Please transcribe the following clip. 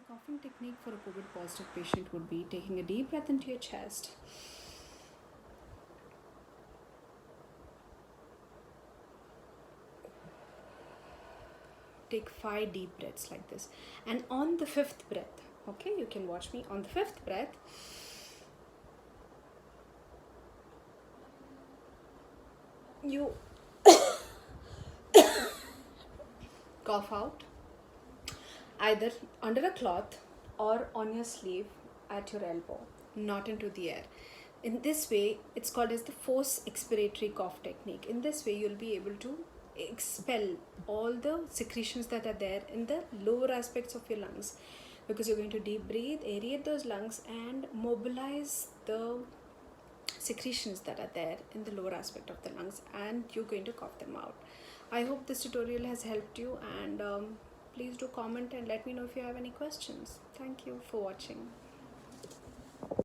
coughing technique for a COVID positive patient would be taking a deep breath into your chest. Take 5 deep breaths like this. And on the 5th breath, okay, you can watch me. On the 5th breath, you cough out either under a cloth or on your sleeve at your elbow, not into the air. In this way, it's called as the forced expiratory cough technique. In this way, you'll be able to expel all the secretions that are there in the lower aspects of your lungs, because you're going to deep breathe, aerate those lungs and mobilize the secretions that are there in the lower aspect of the lungs, and you're going to cough them out. I hope this tutorial has helped you, and please do comment and let me know if you have any questions. Thank you for watching.